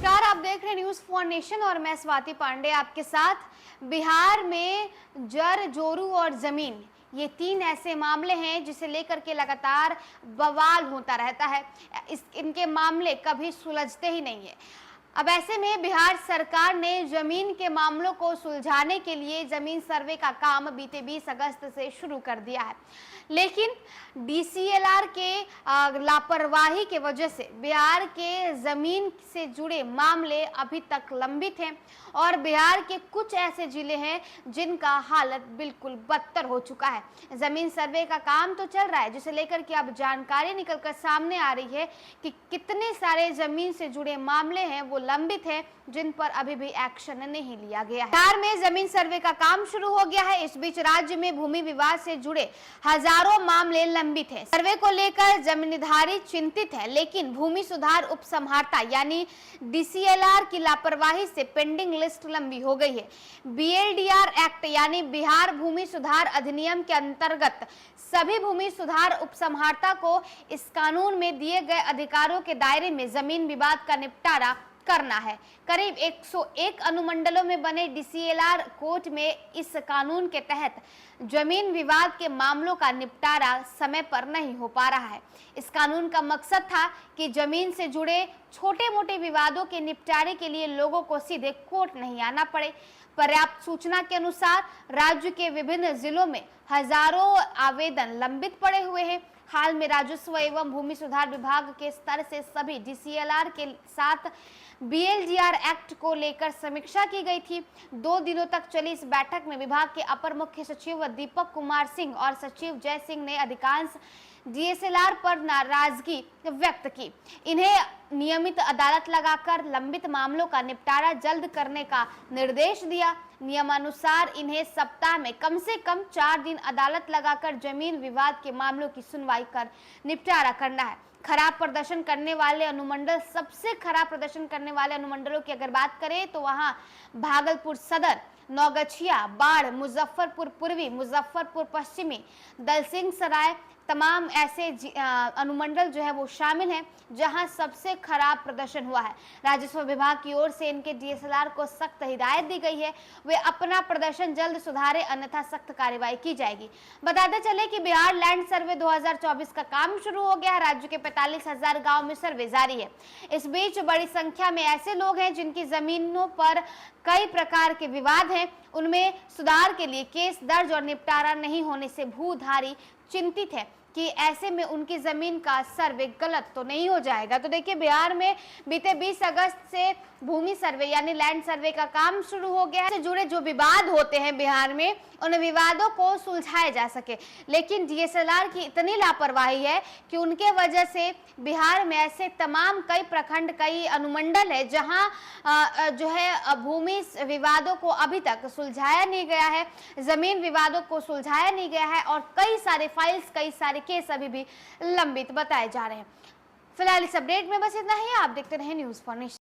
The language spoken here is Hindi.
नमस्कार, आप देख रहे हैं न्यूज फॉर नेशन और मैं स्वाति पांडे आपके साथ। बिहार में जर, जोरू और जमीन, ये तीन ऐसे मामले हैं जिसे लेकर के लगातार बवाल होता रहता है। इनके मामले कभी सुलझते ही नहीं है। अब ऐसे में बिहार सरकार ने जमीन के मामलों को सुलझाने के लिए जमीन सर्वे का काम बीते 20 अगस्त से शुरू कर दिया है, लेकिन डीसीएलआर के लापरवाही के वजह से बिहार के जमीन से जुड़े मामले अभी तक लंबित हैं और बिहार के कुछ ऐसे जिले हैं जिनका हालत बिल्कुल बदतर हो चुका है। जमीन सर्वे का काम तो चल रहा है, जिसे लेकर के अब जानकारी निकलकर सामने आ रही है कि कितने सारे जमीन से जुड़े मामले हैं वो लंबित हैं, जिन पर अभी भी एक्शन नहीं लिया गया है। बिहार में जमीन सर्वे का काम शुरू हो गया है। इस बीच राज्य में भूमि विवाद से जुड़े हजारों मामले लंबित हैं। सर्वे को लेकर जमींदारी चिंतित है, लेकिन भूमि सुधार उपसमहार्ता यानी डीसीएलआर की लापरवाही से पेंडिंग लिस्ट लंबी हो गई है। बीएलडीआर एक्ट यानी बिहार भूमि सुधार अधिनियम के अंतर्गत सभी भूमि सुधार उपसमहार्ता को इस कानून में दिए गए अधिकारों के दायरे में जमीन विवाद का निपटारा करना है। करीब 101 अनुमंडलों में बने डीसीएलआर कोर्ट में इस कानून के तहत जमीन विवाद के मामलों का निपटारा समय पर नहीं हो पा रहा है। इस कानून का मकसद था कि जमीन से जुड़े छोटे मोटे विवादों के निपटारे के लिए लोगों को सीधे कोर्ट नहीं आना पड़े। पर्याप्त सूचना के अनुसार राज्य के विभिन्न जिलों में हजारों आवेदन लंबित पड़े हुए हैं। हाल में राजस्व एवं भूमि सुधार विभाग के स्तर से सभी डीसीएलआर के साथ बीएलडीआर एक्ट को लेकर समीक्षा की गई थी। 2 दिनों तक चली इस बैठक में विभाग के अपर मुख्य सचिव दीपक कुमार सिंह और सचिव जय सिंह ने अधिकांश डीएसएलआर पर नाराजगी व्यक्त की। इन्हें नियमित अदालत लगाकर लंबित मामलों का निपटारा जल्द करने का निर्देश दिया। नियमानुसार इन्हें सप्ताह में कम से कम 4 दिन अदालत लगाकर जमीन विवाद के मामलों की सुनवाई कर निपटारा करना है। खराब प्रदर्शन करने वाले अनुमंडल, सबसे खराब प्रदर्शन करने वाले अनुमंडलों की अगर बात करें तो वहां भागलपुर सदर, नौगछिया, बाढ़, मुजफ्फरपुर पूर्वी, मुजफ्फरपुर पश्चिमी, दलसिंह सराय, तमाम ऐसे अनुमंडल जो है वो शामिल हैं जहां सबसे खराब प्रदर्शन हुआ है। राजस्व विभाग की ओर से इनके डीएसएलआर को सख्त हिदायत दी गई है, वे अपना प्रदर्शन जल्द सुधारे, अन्यथा सख्त कार्रवाई की जाएगी। बताते चले कि बिहार लैंड सर्वे 2024 का काम शुरू हो गया है। राज्य के 45,000 गाँव में सर्वे जारी है। इस बीच बड़ी संख्या में ऐसे लोग हैं जिनकी जमीनों पर कई प्रकार के विवाद हैं। उनमें सुधार के लिए केस दर्ज और निपटारा नहीं होने से भूधारी चिंतित है कि ऐसे में उनकी जमीन का सर्वे गलत तो नहीं हो जाएगा। तो देखिए, बिहार में बीते 20 अगस्त से भूमि सर्वे यानी लैंड सर्वे का काम शुरू हो गया है। से जुड़े जो विवाद होते हैं बिहार में, उन विवादों को सुलझाया जा सके, लेकिन डीएसएलआर की इतनी लापरवाही है कि उनके वजह से बिहार में ऐसे तमाम कई प्रखंड, कई अनुमंडल है जहां जो है भूमि विवादों को अभी तक सुलझाया नहीं गया है, जमीन विवादों को सुलझाया नहीं गया है और कई सारे फाइल्स, कई सारे केस अभी भी लंबित बताए जा रहे हैं। फिलहाल इस अपडेट में बस इतना ही। आप देखते रहे न्यूज फॉर नेशन।